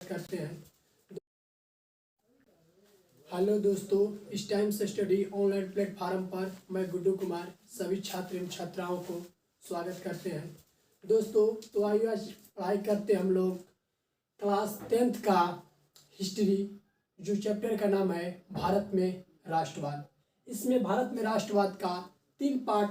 करते हैं। हेलो दोस्तों, इस टाइम से स्टडी ऑनलाइन प्लेटफॉर्म पर मैं गुड्डू कुमार सभी छात्र एवं छात्राओं को स्वागत करते हैं। दोस्तों तो आइए आज पढ़ाई करते हैं हम लोग क्लास 10th का हिस्ट्री, जो चैप्टर का नाम है भारत में राष्ट्रवाद। इसमें भारत में राष्ट्रवाद का 3 पार्ट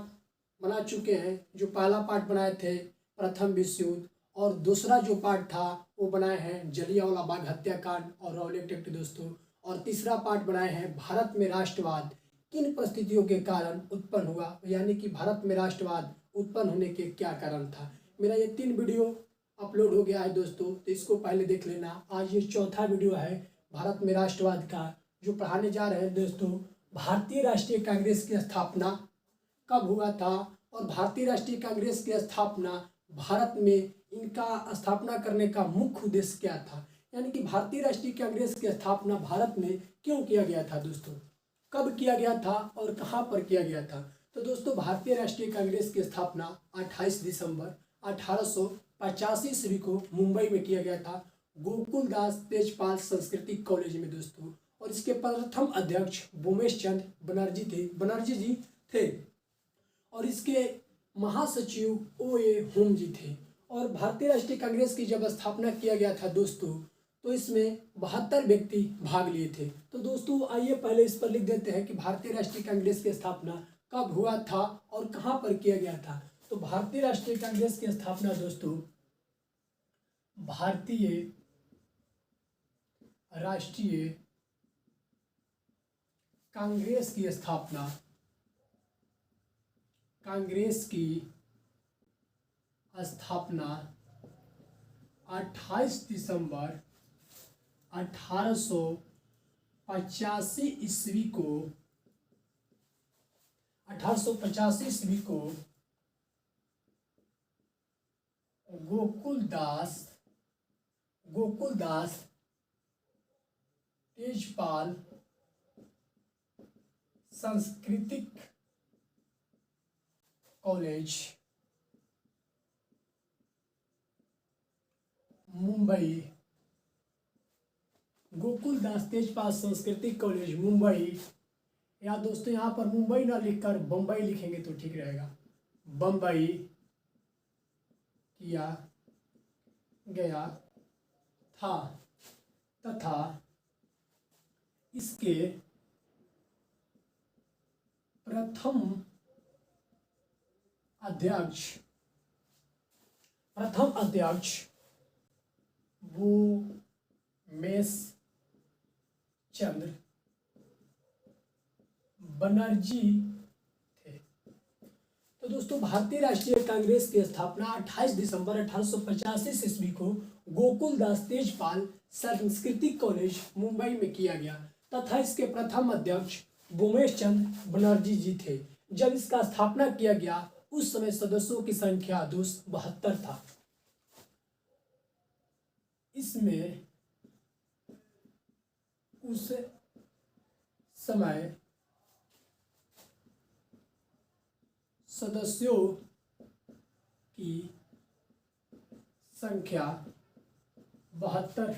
बना चुके हैं। जो पहला पार्ट बनाए थे प्रथम विश्व युद्ध, और दूसरा जो पार्ट था वो बनाए हैं जलियांवाला बाग हत्याकांड और रॉलेट एक्ट दोस्तों, और तीसरा पार्ट बनाए हैं भारत में राष्ट्रवाद किन परिस्थितियों के कारण उत्पन्न हुआ, यानी कि भारत में राष्ट्रवाद उत्पन्न होने के क्या कारण था। मेरा ये 3 वीडियो अपलोड हो गया है दोस्तों, तो इसको पहले देख लेना। आज ये चौथा वीडियो है भारत में राष्ट्रवाद का, जो पढ़ाने जा रहे हैं दोस्तों। भारतीय राष्ट्रीय कांग्रेस की स्थापना कब हुआ था, और भारतीय राष्ट्रीय कांग्रेस की स्थापना भारत में इनका स्थापना करने का मुख्य उद्देश्य क्या था, यानी कि भारतीय राष्ट्रीय कांग्रेस की स्थापना भारत में क्यों किया गया था दोस्तों, कब किया गया था और कहां पर किया गया था। तो दोस्तों भारतीय राष्ट्रीय कांग्रेस की स्थापना 28 दिसंबर 1885 ईस्वी को मुंबई में किया गया था, गोकुल दास तेजपाल सांस्कृतिक कॉलेज में दोस्तों। और इसके प्रथम अध्यक्ष भूमेश चंद्र बनर्जी जी थे, और इसके महासचिव ओ.ए. होम जी थे। और भारतीय राष्ट्रीय कांग्रेस की जब स्थापना किया गया था दोस्तों, तो इसमें 72 व्यक्ति भाग लिए थे। तो दोस्तों आइए पहले इस पर लिख देते हैं कि भारतीय राष्ट्रीय कांग्रेस की स्थापना कब हुआ था और कहां पर किया गया था। तो भारतीय राष्ट्रीय कांग्रेस की स्थापना दोस्तों, भारतीय राष्ट्रीय कांग्रेस की स्थापना, कांग्रेस की स्थापना 28 दिसंबर 1885 ईस्वी को 1885 ईस्वी को गोकुल दास तेजपाल सांस्कृतिक कॉलेज मुंबई, गोकुल दास तेजपाल सांस्कृतिक कॉलेज मुंबई, या दोस्तों यहाँ पर मुंबई ना लिखकर बम्बई लिखेंगे तो ठीक रहेगा, बम्बई किया गया था, तथा इसके प्रथम अध्यक्ष भूमेश चंद्र बनर्जी थे। तो दोस्तों भारतीय राष्ट्रीय कांग्रेस की स्थापना 28 दिसंबर 1885 ईस्वी को गोकुल दास तेजपाल सांस्कृतिक कॉलेज मुंबई में किया गया, तथा इसके प्रथम अध्यक्ष भूमेश चंद्र बनर्जी जी थे। जब इसका स्थापना किया गया उस समय सदस्यों की संख्या 272 था। इसमें उस समय सदस्यों की संख्या 72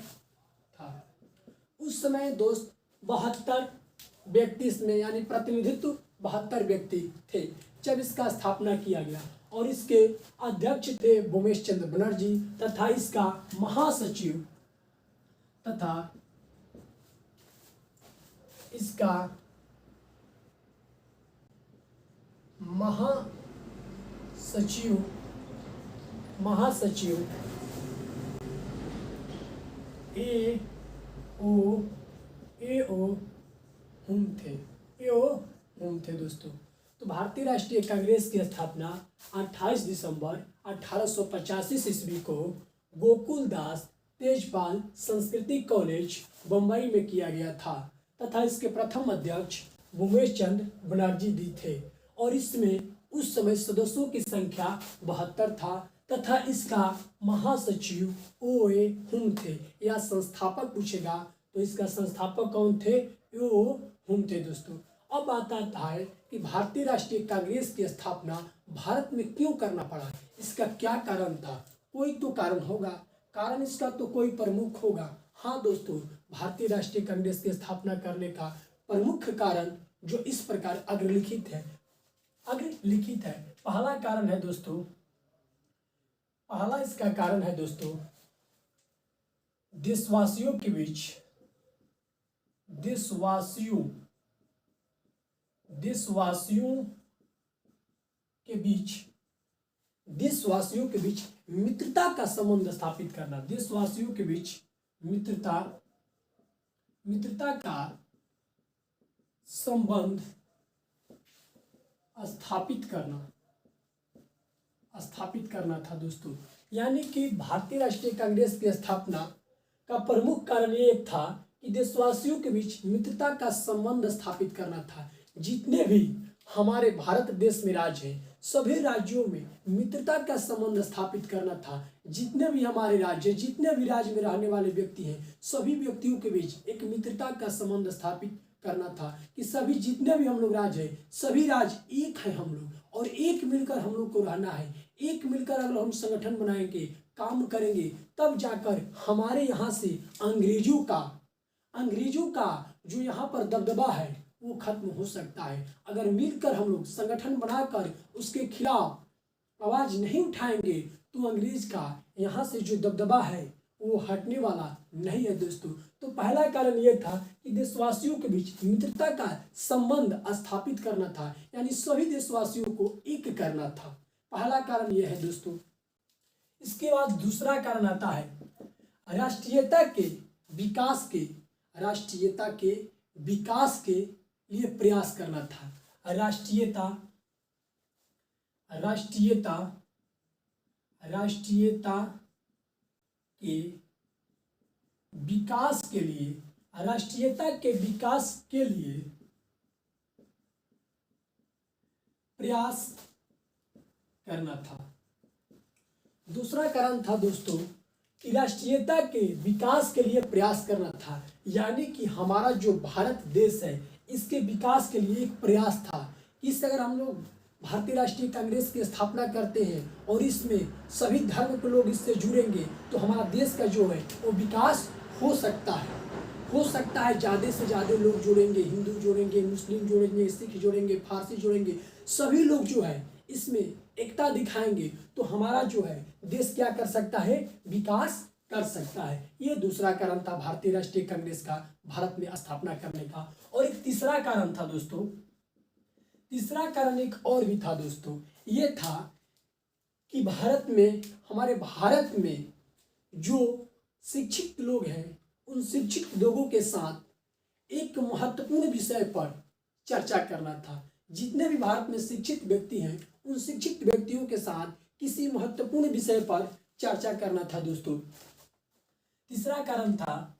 था। उस समय दोस्त 72 व्यक्ति इसमें, यानी प्रतिनिधित्व 72 व्यक्ति थे जब इसका स्थापना किया गया। और इसके अध्यक्ष थे भूमेश चंद्र बनर्जी, तथा इसका महासचिव महासचिव ए.ओ. होम थे दोस्तों। तो भारतीय राष्ट्रीय कांग्रेस की स्थापना 28 दिसंबर 1885 ईस्वी को गोकुल दास तेजपाल सांस्कृतिक कॉलेज बम्बई में किया गया था, तथा इसके प्रथम अध्यक्ष भूमेश चंद्र बनर्जी जी थे। और इसमें उस समय सदस्यों की संख्या 72 था, तथा इसका महासचिव ओ.ए. होम थे। या संस्थापक पूछेगा तो इसका संस्थापक कौन थे, ओ होम थे दोस्तों। अब आता है कि भारतीय राष्ट्रीय कांग्रेस की स्थापना भारत में क्यों करना पड़ा, इसका क्या कारण था। कोई तो कारण होगा, कारण इसका तो कोई प्रमुख होगा। हाँ दोस्तों, भारतीय राष्ट्रीय कांग्रेस की स्थापना करने का प्रमुख कारण जो इस प्रकार अग्रलिखित है। पहला कारण है दोस्तों, पहला इसका कारण है दोस्तों, देशवासियों के बीच मित्रता का संबंध स्थापित करना। देशवासियों के बीच मित्रता का संबंध स्थापित करना था दोस्तों। यानी कि भारतीय राष्ट्रीय कांग्रेस की स्थापना का प्रमुख कारण ये था कि देशवासियों के बीच मित्रता का संबंध स्थापित करना था। जितने भी हमारे भारत देश में राज्य हैं, सभी राज्यों में मित्रता का संबंध स्थापित करना था। जितने भी हमारे राज्य, जितने भी राज्य में रहने वाले व्यक्ति हैं, सभी व्यक्तियों के बीच एक मित्रता का संबंध स्थापित करना था कि सभी जितने भी हम लोग राज्य हैं, सभी राज्य एक है हम लोग, और एक मिलकर हम लोग को रहना है। एक मिलकर अगर हम संगठन बनाएंगे, काम करेंगे, तब जाकर हमारे यहाँ से अंग्रेजों का जो यहाँ पर दबदबा है वो खत्म हो सकता है। अगर मिलकर हम लोग संगठन बनाकर उसके खिलाफ आवाज नहीं उठाएंगे तो अंग्रेज का यहाँ से जो दबदबा है वो हटने वाला नहीं है दोस्तों। तो पहला कारण ये था कि देशवासियों के बीच मित्रता का संबंध स्थापित करना था, यानी सभी देशवासियों को एक करना था। पहला कारण ये है दोस्तों। इसके बाद दूसरा कारण आता है राष्ट्रीयता के विकास के लिए प्रयास करना था। राष्ट्रीयता के विकास के लिए प्रयास करना था। दूसरा कारण था दोस्तों कि राष्ट्रीयता के विकास के लिए प्रयास करना था, यानी कि हमारा जो भारत देश है इसके विकास के लिए एक प्रयास था। इस अगर हम लोग भारतीय राष्ट्रीय कांग्रेस की स्थापना करते हैं और इसमें सभी धर्म के लोग इससे जुड़ेंगे तो हमारा देश का जो है वो विकास हो सकता है। ज़्यादा से ज़्यादा लोग जुड़ेंगे, हिंदू जुड़ेंगे, मुस्लिम जुड़ेंगे, सिख जुड़ेंगे, फारसी जुड़ेंगे, सभी लोग जो है इसमें एकता दिखाएंगे तो हमारा जो है देश क्या कर सकता है, विकास कर सकता है। ये दूसरा कारण था भारतीय राष्ट्रीय कांग्रेस का भारत में स्थापना करने का। और एक तीसरा कारण था दोस्तों, तीसरा कारण एक और भी था दोस्तों, ये था कि हमारे भारत में जो शिक्षित लोग हैं उन शिक्षित लोगों के साथ एक महत्वपूर्ण विषय पर चर्चा करना था। जितने भी भारत में शिक्षित व्यक्ति हैं उन शिक्षित व्यक्तियों के साथ किसी महत्वपूर्ण विषय पर चर्चा करना था दोस्तों। तीसरा कारण था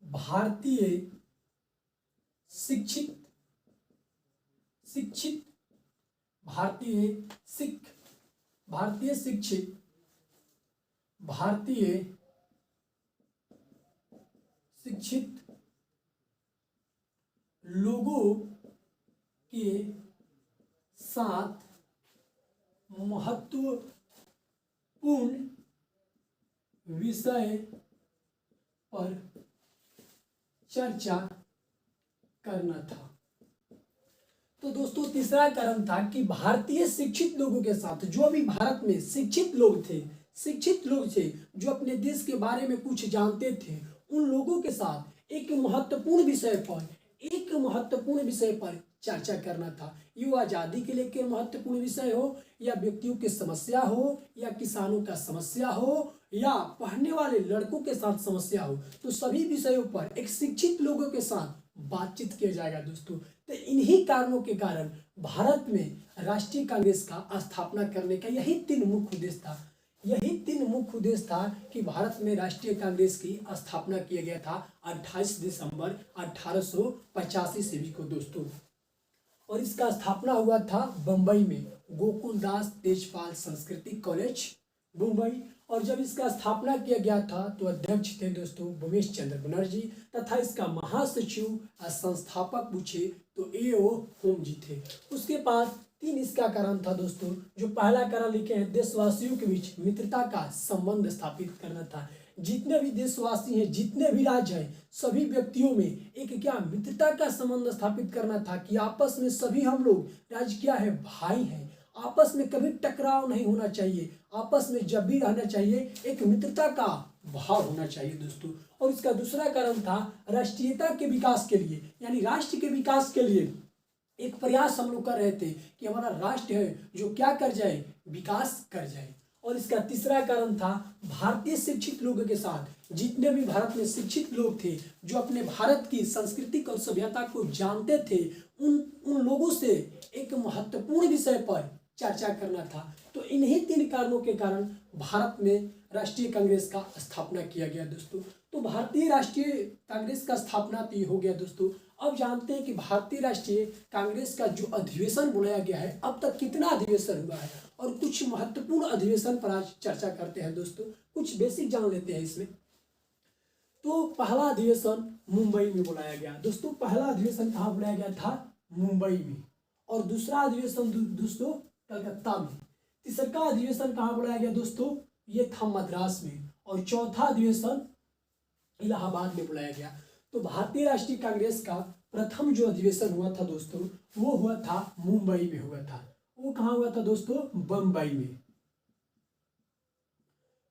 भारतीय शिक्षित लोगों के साथ महत्वपूर्ण विषय पर चर्चा करना था। तो दोस्तों तीसरा कारण था कि भारतीय शिक्षित लोगों के साथ, जो भी भारत में शिक्षित लोग थे जो अपने देश के बारे में कुछ जानते थे, उन लोगों के साथ एक महत्वपूर्ण विषय पर चर्चा करना था। ये आज़ादी के लिए महत्वपूर्ण विषय हो, या व्यक्तियों की समस्या हो, या किसानों का समस्या हो, या पढ़ने वाले लड़कों के साथ समस्या हो, तो सभी विषयों पर एक शिक्षित लोगों के साथ बातचीत किया जाएगा दोस्तों। तो इन्हीं कारणों के कारण भारत में राष्ट्रीय कांग्रेस का स्थापना करने का यही तीन मुख्य उद्देश्य था कि भारत में राष्ट्रीय कांग्रेस की स्थापना किया गया था 28 दिसंबर 1885 ईस्वी को दोस्तों। और इसका स्थापना हुआ था बम्बई में, गोकुलदास तेजपाल संस्कृति कॉलेज मुंबई। और जब इसका स्थापना किया गया था तो अध्यक्ष थे दोस्तों भूपेश चंद्र बनर्जी, तथा इसका महासचिव संस्थापक पूछे तो A.O. होम जी थे। उसके बाद तीन इसका कारण था दोस्तों। जो पहला कारण लिखे हैं, देशवासियों के बीच मित्रता का संबंध स्थापित करना था। जितने भी देशवासी हैं, जितने भी राज्य हैं, सभी व्यक्तियों में एक क्या मित्रता का संबंध स्थापित करना था कि आपस में सभी हम लोग राज्य क्या है, भाई हैं। आपस में कभी टकराव नहीं होना चाहिए, आपस में जब भी रहना चाहिए एक मित्रता का भाव होना चाहिए दोस्तों। और इसका दूसरा कारण था राष्ट्रीयता के विकास के लिए, यानी राष्ट्र के विकास के लिए एक प्रयास हम लोग कर रहे थे कि हमारा राष्ट्र है जो क्या कर जाए, विकास कर जाए। और इसका तीसरा कारण था भारतीय शिक्षित लोगों के साथ, जितने भी भारत में शिक्षित लोग थे जो अपने भारत की सांस्कृतिक और सभ्यता को जानते थे, उन लोगों से एक महत्वपूर्ण विषय पर चर्चा करना था। तो इन्हीं तीन कारणों के कारण भारत में राष्ट्रीय कांग्रेस का स्थापना किया गया दोस्तों। तो भारतीय राष्ट्रीय कांग्रेस का स्थापना तो ये हो गया दोस्तों। अब जानते हैं कि भारतीय राष्ट्रीय कांग्रेस का जो अधिवेशन बुलाया गया है, अब तक कितना अधिवेशन हुआ है और कुछ महत्वपूर्ण अधिवेशन पर आज चर्चा करते हैं दोस्तों। कुछ बेसिक जान लेते हैं इसमें। तो पहला अधिवेशन मुंबई में बुलाया गया दोस्तों। पहला अधिवेशन कहाँ बुलाया गया था? मुंबई में। और दूसरा अधिवेशन दोस्तों कलकत्ता में। तीसरा अधिवेशन कहाँ बुलाया गया दोस्तों? ये था मद्रास में। और चौथा अधिवेशन इलाहाबाद में बुलाया गया। तो भारतीय राष्ट्रीय कांग्रेस का प्रथम जो अधिवेशन हुआ था दोस्तों, वो हुआ था मुंबई में हुआ था। वो कहाँ हुआ था दोस्तों? बम्बई में।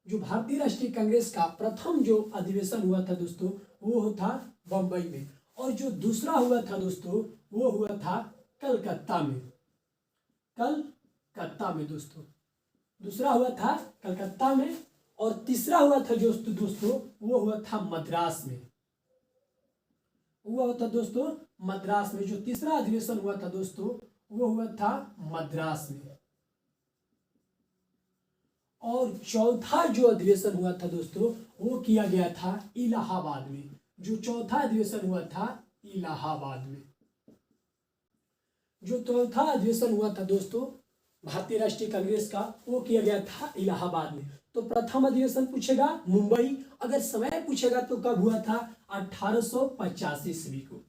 जो भारतीय राष्ट्रीय कांग्रेस का प्रथम जो अधिवेशन हुआ था दोस्तों, वो था बम्बई में। और जो दूसरा हुआ था दोस्तों, वो हुआ था कलकत्ता में। कलकत्ता में दोस्तों दूसरा हुआ था कलकत्ता में। और तीसरा हुआ था जो दोस्तों, वो हुआ था मद्रास में। हुआ था दोस्तों मद्रास में। जो तीसरा अधिवेशन हुआ था दोस्तों, वो हुआ था मद्रास में। और चौथा जो अधिवेशन हुआ था दोस्तों, वो किया गया था इलाहाबाद में। जो चौथा अधिवेशन हुआ था इलाहाबाद में। जो चौथा अधिवेशन हुआ था दोस्तों भारतीय राष्ट्रीय कांग्रेस का, वो किया गया था इलाहाबाद में। तो प्रथम अधिवेशन पूछेगा मुंबई, अगर समय पूछेगा तो कब हुआ था? 1885 ईस्वी को।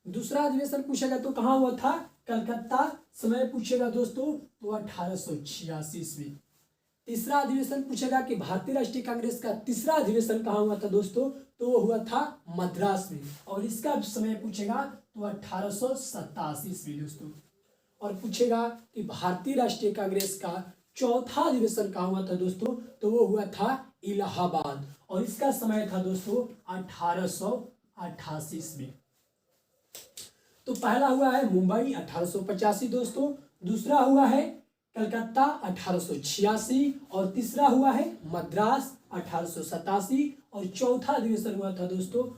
दूसरा अधिवेशन पूछेगा तो कहाँ हुआ था? कलकत्ता। समय पूछेगा दोस्तों तो 1886 ईस्वी। तीसरा अधिवेशन पूछेगा कि भारतीय राष्ट्रीय कांग्रेस का तीसरा अधिवेशन कहाँ हुआ था दोस्तों, तो वो हुआ था मद्रास में। और इसका समय पूछेगा तो 1887 ईस्वी दोस्तों। और पूछेगा कि भारतीय राष्ट्रीय कांग्रेस का चौथा अधिवेशन कहाँ हुआ था दोस्तों, तो वो हुआ था इलाहाबाद। और इसका समय था दोस्तों 1888 ईस्वी। तो पहला हुआ है मुंबई 1885 दोस्तों, दूसरा हुआ है कलकत्ता 1886 और तीसरा हुआ है मद्रास 1887 और चौथा अधिवेशन हुआ था दोस्तों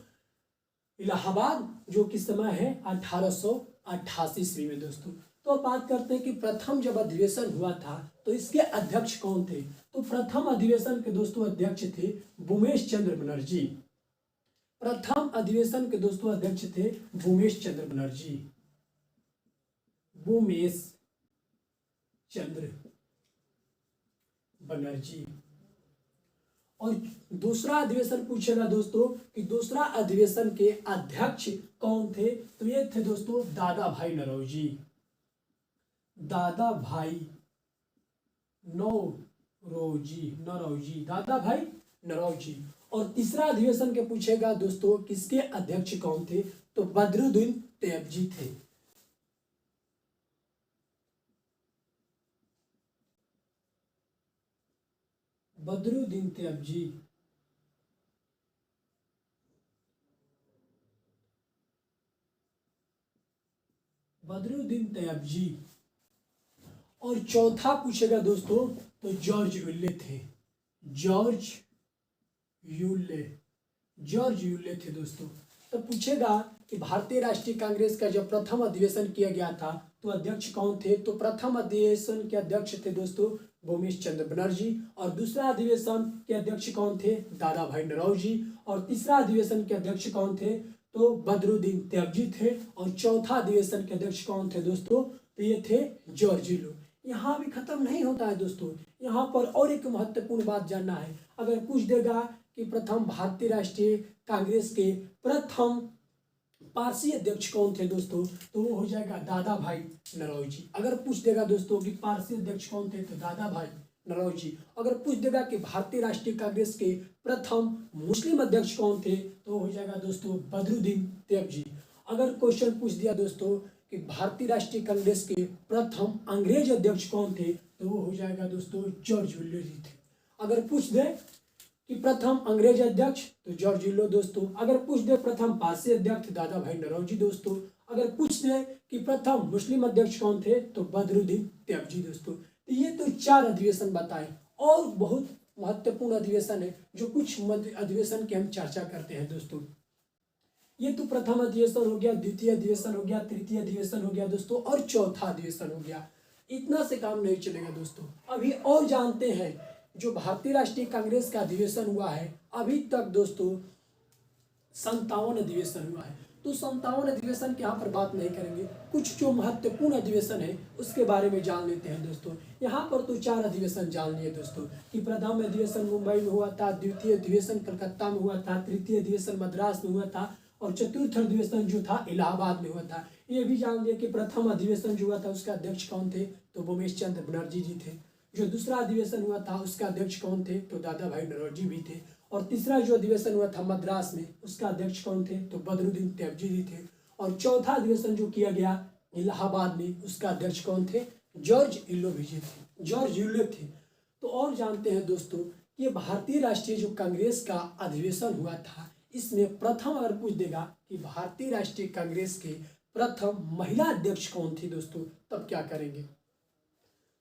इलाहाबाद, जो कि समय है 1888 ईस्वी में दोस्तों। तो अब बात करते हैं कि प्रथम जब अधिवेशन हुआ था तो इसके अध्यक्ष कौन थे? तो प्रथम अधिवेशन के दोस्तों अध्यक्ष थे भूमेश चंद्र बनर्जी। प्रथम अधिवेशन के दोस्तों अध्यक्ष थे भूमेश चंद्र बनर्जी। भूमेश चंद्र बनर्जी। और दूसरा अधिवेशन पूछेगा दोस्तों कि दूसरा अधिवेशन के अध्यक्ष कौन थे? तो ये थे दोस्तों दादा भाई नौरोजी। दादा भाई नौरोजी। दादा भाई नौरोजी। और तीसरा अधिवेशन के पूछेगा दोस्तों किसके अध्यक्ष कौन थे? तो बदरुद्दीन तैयबजी थे। बदरुद्दीन तैयबजी। बदरुद्दीन तैयबजी। और चौथा पूछेगा दोस्तों तो जॉर्ज यूले थे। जॉर्ज यूले थे दोस्तों। तो पूछेगा कि भारतीय राष्ट्रीय कांग्रेस का जब प्रथम अधिवेशन किया गया था तो अध्यक्ष कौन थे? तो प्रथम अधिवेशन के अध्यक्ष थे दोस्तों भूमेश चंद्र बनर्जी। और दूसरा अधिवेशन के अध्यक्ष कौन थे? दादा भाई नौरोजी। और तीसरा अधिवेशन के अध्यक्ष कौन थे? तो बदरुद्दीन तैयबजी थे। और चौथा अधिवेशन के अध्यक्ष कौन थे दोस्तों? तो ये थे जॉर्ज यूले। यहाँ भी खत्म नहीं होता है दोस्तों, यहाँ पर और एक महत्वपूर्ण बात जानना है। अगर पूछ देगा कि प्रथम भारतीय राष्ट्रीय कांग्रेस के प्रथम पारसी अध्यक्ष कौन थे दोस्तों, तो वो हो जाएगा दादा भाई नौरोजी जी। अगर पूछ देगा दोस्तों कि पारसी अध्यक्ष कौन थे, तो दादा भाई नौरोजी जी। अगर पूछ देगा कि भारतीय राष्ट्रीय कांग्रेस के प्रथम मुस्लिम अध्यक्ष कौन थे, तो हो जाएगा दोस्तों बदरुद्दीन तैयबजी। अगर क्वेश्चन पूछ दिया दोस्तों कि भारतीय राष्ट्रीय कांग्रेस के प्रथम अंग्रेज अध्यक्ष कौन थे, तो वो हो जाएगा दोस्तों जॉर्ज विल्लो जी थे। अगर पूछ दे कि प्रथम अंग्रेज अध्यक्ष, तो जॉर्ज विल्लो दोस्तों। अगर पूछ दे प्रथम पारसी अध्यक्ष, दादा भाई नौरोजी दोस्तों। अगर पूछ दे कि प्रथम मुस्लिम अध्यक्ष कौन थे, तो बदरुद्दीन तैयबजी दोस्तों। तो ये तो 4 अधिवेशन बताए, और बहुत महत्वपूर्ण अधिवेशन है जो कुछ अधिवेशन की हम चर्चा करते हैं दोस्तों। ये तो प्रथम अधिवेशन हो गया, द्वितीय अधिवेशन हो गया, तृतीय अधिवेशन हो गया दोस्तों, और चौथा अधिवेशन हो गया। इतना से काम नहीं चलेगा दोस्तों, अभी और जानते हैं जो भारतीय राष्ट्रीय कांग्रेस का अधिवेशन हुआ है अभी तक दोस्तों 57 अधिवेशन हुआ है। तो 57 अधिवेशन के यहाँ पर बात नहीं करेंगे, कुछ जो महत्वपूर्ण अधिवेशन है उसके बारे में जान लेते हैं दोस्तों। यहाँ पर तो 4 अधिवेशन जान लिए दोस्तों कि प्रथम अधिवेशन मुंबई में हुआ था, द्वितीय अधिवेशन कलकत्ता में हुआ था, तृतीय अधिवेशन मद्रास में हुआ था, और चतुर्थ अधिवेशन जो था इलाहाबाद में हुआ था। ये भी जान लिया कि प्रथम अधिवेशन जो हुआ था उसका अध्यक्ष कौन थे, तो भूमेश चंद्र बनर्जी जी थे। जो दूसरा अधिवेशन हुआ था उसका अध्यक्ष कौन थे, तो दादा भाई नौरोजी भी थे। और तीसरा जो अधिवेशन हुआ था मद्रास में, उसका अध्यक्ष कौन थे, तो बदरुद्दीन तैयबजी जी थे। और चौथा अधिवेशन जो किया गया इलाहाबाद में, उसका अध्यक्ष कौन थे, जॉर्ज विल्लो जी थे, जॉर्ज विल्लो थे। तो और जानते हैं दोस्तों कि भारतीय राष्ट्रीय जो कांग्रेस का अधिवेशन हुआ था, इसमें प्रथम अगर पूछ देगा कि भारतीय राष्ट्रीय कांग्रेस के प्रथम महिला अध्यक्ष कौन थी दोस्तों, तब क्या करेंगे।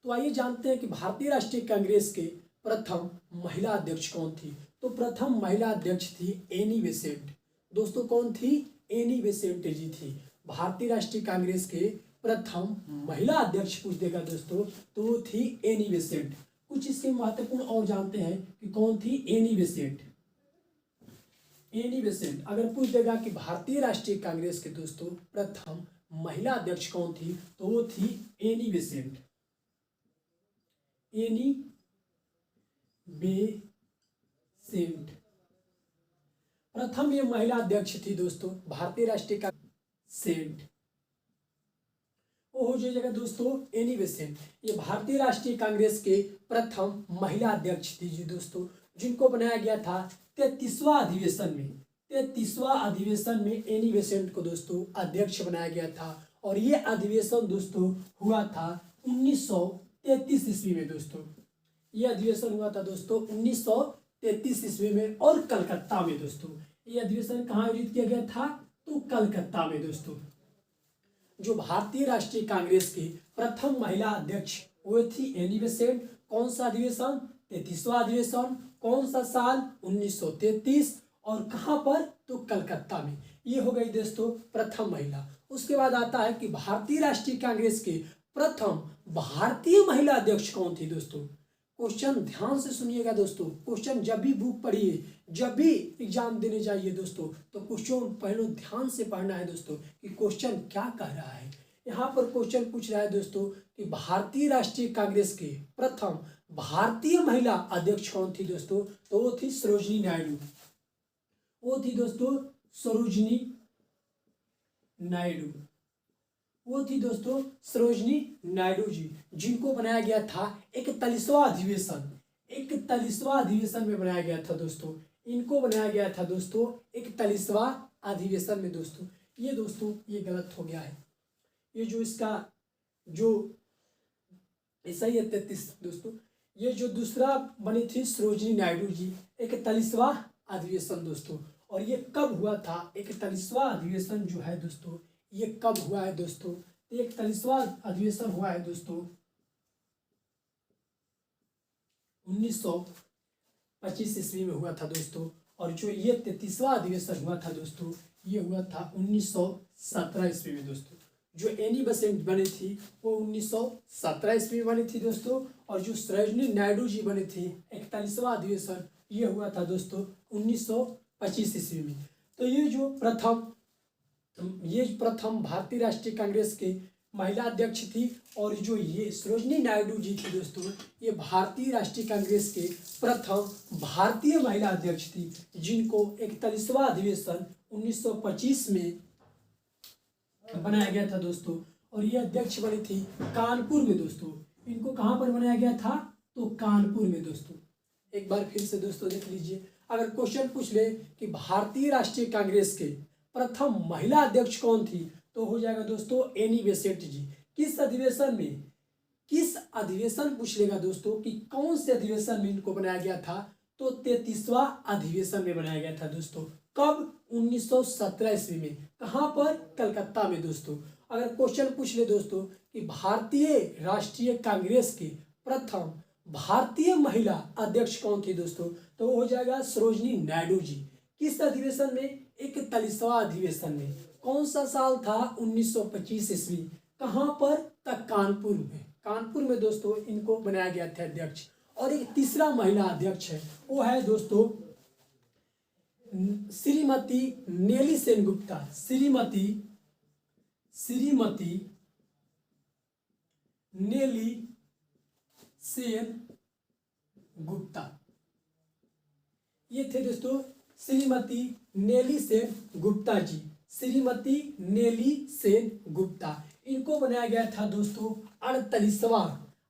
तो आइए जानते हैं कि भारतीय राष्ट्रीय कांग्रेस के प्रथम महिला अध्यक्ष कौन थी। तो प्रथम महिला अध्यक्ष थी एनी बेसेंट दोस्तों। कौन थी, एनी बेसेंट जी थी। भारतीय राष्ट्रीय कांग्रेस के प्रथम महिला अध्यक्ष पूछ देगा दोस्तों, तो वो थी एनी बेसेंट। कुछ इसके महत्वपूर्ण और जानते हैं कि कौन थी एनी बेसेंट। एनी बेसेंट अगर पूछ देगा कि भारतीय राष्ट्रीय कांग्रेस के दोस्तों प्रथम महिला अध्यक्ष कौन थी, तो वो थी एनी बेसेंट। एनी बेसेंट प्रथम ये महिला अध्यक्ष थी दोस्तों भारतीय राष्ट्रीय कांग्रेस। वो हो जाएगा दोस्तों एनी बेसेंट। ये भारतीय राष्ट्रीय कांग्रेस के प्रथम महिला अध्यक्ष थी जी दोस्तों, जिनको बनाया गया था 33वां अधिवेशन में। 33वां अधिवेशन में एनी बेसेंट को दोस्तों अध्यक्ष बनाया गया था। और ये अधिवेशन दोस्तों हुआ था 1933 ईस्वी में दोस्तों। ये अधिवेशन हुआ था दोस्तों 1933 ईस्वी में, और कलकत्ता में दोस्तों। ये अधिवेशन कहाँ आयोजित किया गया था, तो कलकत्ता में दोस्तों। जो भारतीय राष्ट्रीय कांग्रेस के प्रथम महिला अध्यक्ष वो थी एनी बेसेंट। कौन सा अधिवेशन, 33वां अधिवेशन। कौन सा साल, 1933। और कहाँ पर, तो कलकत्ता में। ये हो गई दोस्तों प्रथम महिला। उसके बाद आता है कि भारतीय राष्ट्रीय कांग्रेस के प्रथम भारतीय महिला अध्यक्ष कौन थी दोस्तों। क्वेश्चन ध्यान से सुनिएगा दोस्तों। क्वेश्चन जब भी बुक पढ़िए, जब भी एग्जाम देने जाइए दोस्तों, तो क्वेश्चन पहले ध्यान से पढ़ना है दोस्तों कि क्वेश्चन क्या कह रहा है। यहाँ पर क्वेश्चन पूछ रहा है दोस्तों कि भारतीय राष्ट्रीय कांग्रेस के प्रथम भारतीय महिला अध्यक्ष कौन थी दोस्तों, तो वो थी सरोजिनी नायडू। वो थी दोस्तों सरोजिनी नायडू। वो थी दोस्तों सरोजिनी नायडू जी, जिनको बनाया गया था 41वां अधिवेशन। 41वां अधिवेशन में बनाया गया था दोस्तों। इनको बनाया गया था दोस्तों 41वां अधिवेशन में दोस्तों। ये दोस्तों ये गलत हो गया है। ये जो इसका जो ऐसा ही है 33 दोस्तों। ये जो दूसरा बनी थी सरोजिनी नायडू जी, 41वां अधिवेशन दोस्तों। और ये कब हुआ था, 41वां अधिवेशन जो है दोस्तों, ये कब हुआ है दोस्तों, 41वां अधिवेशन हुआ है दोस्तों 1925 ईस्वी में हुआ था दोस्तों। और जो ये 33वां अधिवेशन हुआ था दोस्तों, ये हुआ था 1917 ईस्वी में दोस्तों। जो एनी बेसेंट बनी थी वो 1917 ईस्वी में बनी थी दोस्तों। और जो सरोजिनी नायडू जी बनी थी 41वां अधिवेशन, ये हुआ था दोस्तों 1925 ईस्वी में। तो ये प्रथम भारतीय राष्ट्रीय कांग्रेस के महिला अध्यक्ष थी। और जो ये सरोजिनी नायडू जी थी दोस्तों, ये भारतीय राष्ट्रीय कांग्रेस के प्रथम भारतीय महिला अध्यक्ष थी, जिनको 41वां अधिवेशन 1925 में बनाया गया था दोस्तों। और ये अध्यक्ष बनी थी कानपुर में दोस्तों। इनको कहाँ पर बनाया गया था? तो कानपुर में दोस्तों। एक बार फिर से दोस्तों देख लीजिए, अगर क्वेश्चन पूछ ले कि भारतीय राष्ट्रीय कांग्रेस के प्रथम महिला अध्यक्ष कौन थी, तो हो जाएगा दोस्तों एनी बेसेंट जी। किस अधिवेशन पूछ लेगा दोस्तों कि कौन से अधिवेशन में इनको बनाया गया था, तो 33वां अधिवेशन में बनाया गया था दोस्तों। कब? 1917 ईस्वी में। कहाँ पर? कलकत्ता में दोस्तों। अगर क्वेश्चन पूछ ले दोस्तों कि भारतीय राष्ट्रीय कांग्रेस के प्रथम भारतीय महिला अध्यक्ष कौन थी दोस्तों, तो वो हो जाएगा सरोजनी नायडू जी। किस अधिवेशन में? 41वां अधिवेशन में। कौन सा साल था? 1925 ईस्वी। कहाँ पर? तक कानपुर में। कानपुर में दोस्तों इनको बनाया गया था अध्यक्ष। और एक तीसरा महिला अध्यक्ष है, वो है दोस्तों श्रीमती नेली सेनगुप्ता। श्रीमती नेली सेन गुप्ता, ये थे दोस्तों श्रीमती नेली सेन गुप्ता जी। श्रीमती नेली सेन गुप्ता, इनको बनाया गया था दोस्तों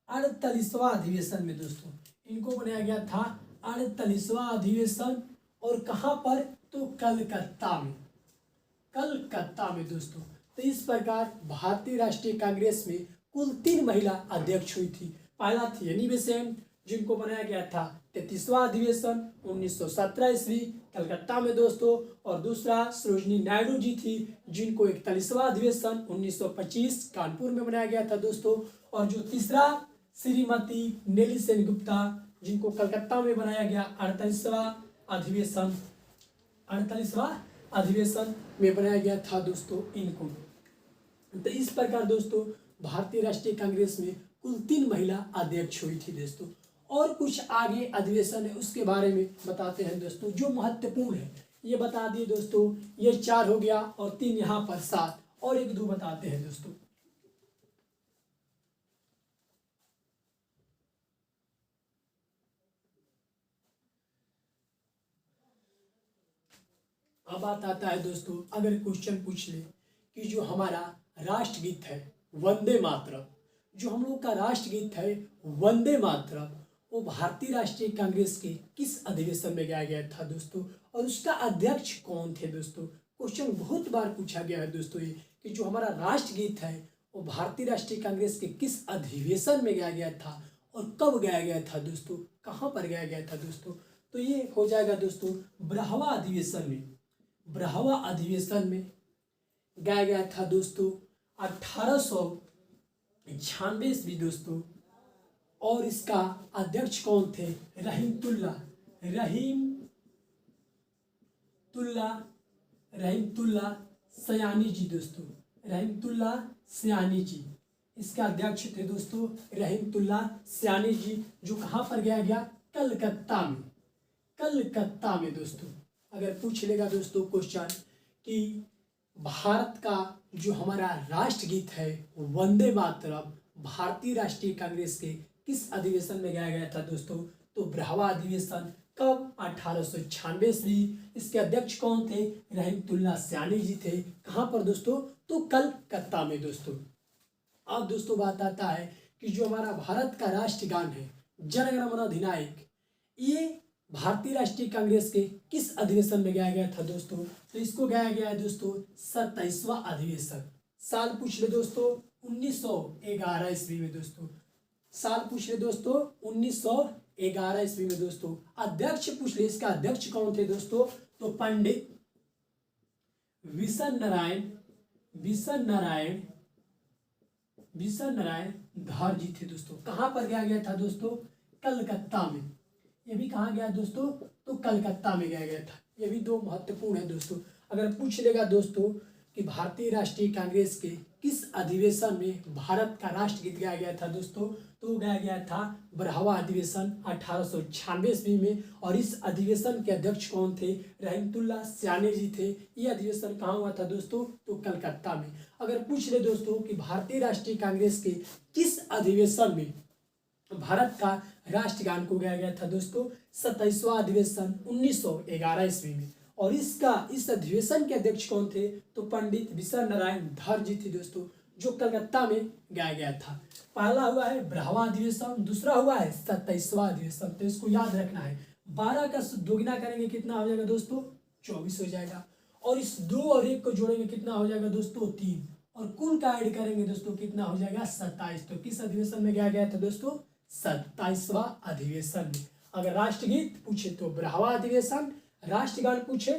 48वां अधिवेशन में दोस्तों। इनको बनाया गया था 48वां अधिवेशन। और कहाँ पर? तो कलकत्ता में दोस्तों। तो इस प्रकार भारतीय राष्ट्रीय कांग्रेस में कुल 3 महिला अध्यक्ष हुई थी। पहला थी एनी बेसेंट, जिनको बनाया गया था 33वां अधिवेशन 1917 ईस्वी कलकत्ता में दोस्तों। और दूसरा सरोजनी नायडू जी थी, जिनको 41वां अधिवेशन 1925 कानपुर में बनाया गया था दोस्तों। और जो तीसरा श्रीमती नेली सेनगुप्ता, जिनको कलकत्ता में बनाया गया 48वां अधिवेशन में बनाया गया था दोस्तों इनको। तो इस प्रकार दोस्तों भारतीय राष्ट्रीय कांग्रेस में कुल 3 महिला अध्यक्ष हुई थी दोस्तों। और कुछ आगे अधिवेशन है उसके बारे में बताते हैं दोस्तों, जो महत्वपूर्ण है। ये बता दिए दोस्तों, ये 4 हो गया और 3 यहाँ पर 7, और 1-2 बताते हैं दोस्तों। अब बात आता है दोस्तों, अगर क्वेश्चन पूछ ले कि जो हमारा राष्ट्रगीत है वंदे मातरम, जो हम लोग का राष्ट्रगीत है वंदे मातरम, वो भारतीय राष्ट्रीय कांग्रेस के किस अधिवेशन में गाया गया था दोस्तों, और उसका अध्यक्ष कौन थे दोस्तों। क्वेश्चन बहुत बार पूछा गया है दोस्तों ये कि जो हमारा राष्ट्रगीत है वो भारतीय राष्ट्रीय कांग्रेस के किस अधिवेशन में गाया गया था और कब गाया गया था दोस्तों, कहाँ पर गाया गया था दोस्तों। तो ये हो जाएगा दोस्तों ब्रहवा अधिवेशन में। ब्रहवा अधिवेशन में गाया गया था दोस्तों 1896 ईस्वी दोस्तों। और इसका अध्यक्ष कौन थे? रहीमतुल्ला सयानी जी दोस्तों। रहीमतुल्ला सयानी जी इसका अध्यक्ष थे दोस्तों, रहीमतुल्ला सयानी जी, जो कहाँ पर गाया गया? कलकत्ता में दोस्तों। अगर पूछ लेगा दोस्तों क्वेश्चन कि भारत का जो हमारा राष्ट्रगीत है वंदे मातरम भारतीय राष्ट्रीय कांग्रेस के किस अधिवेशन में गाया गया था दोस्तों, तो ब्रहवा अधिवेशन। कब? 1896 ईस्वी। इसके अध्यक्ष कौन थे? रहीमतुल्ला सयानी जी थे। कहाँ पर दोस्तों? तो कलकत्ता में दोस्तों। अब दोस्तों बात आता है कि जो हमारा भारत का राष्ट्रगान है जन गण मन अधिनायक, ये भारतीय राष्ट्रीय कांग्रेस के किस अधिवेशन में गाया गया था दोस्तों, तो इसको गाया गया है दोस्तों 27वां अधिवेशन। साल पूछ ले दोस्तों 1911 ईस्वी में दोस्तों। साल पूछ ले दोस्तों 1911 ईस्वी में दोस्तों। अध्यक्ष पूछ ले, इसका अध्यक्ष कौन थे दोस्तों, तो पंडित विशन नारायण धार जी थे दोस्तों। कहाँ पर गाया गया था दोस्तों? कलकत्ता में। ये भी कहाँ गया दोस्तों? तो कलकत्ता में गाया गया था। ये भी 2 महत्वपूर्ण है दोस्तों। अगर पूछ लेगा दोस्तों कि भारतीय राष्ट्रीय कांग्रेस के किस अधिवेशन में भारत का राष्ट्रगीत गाया गया था दोस्तों, तो गाया गया था ब्रहवा अधिवेशन 1896 ईस्वी में। और इस अधिवेशन के अध्यक्ष कौन थे? रहीमतुल्ला सयानी जी थे। ये अधिवेशन कहाँ हुआ था दोस्तों? तो कलकत्ता में। अगर पूछ ले दोस्तों कि भारतीय राष्ट्रीय कांग्रेस के किस अधिवेशन में भारत का राष्ट्रगान को गाया गया था दोस्तों, 27वां अधिवेशन 1911 ईस्वी में। और इस अधिवेशन के अध्यक्ष कौन थे? तो पंडित विश्व नारायण धर जी थे दोस्तों, जो कलकत्ता में गाया गया था। पहला हुआ है 12वां अधिवेशन, दूसरा हुआ है 27वां अधिवेशन। तो इसको याद रखना है। 12 का दोगुना करेंगे कितना हो जाएगा दोस्तों? 24 हो जाएगा। और इस 2 और 1 को जोड़ेंगे कितना हो जाएगा दोस्तों? 3। और कुल का ऐड करेंगे दोस्तों कितना हो जाएगा? 27। तो किस अधिवेशन में गया था दोस्तों? 27वां अधिवेशन में। अगर राष्ट्रगीत पूछे तो 12वां अधिवेशन, राष्ट्रगान पूछे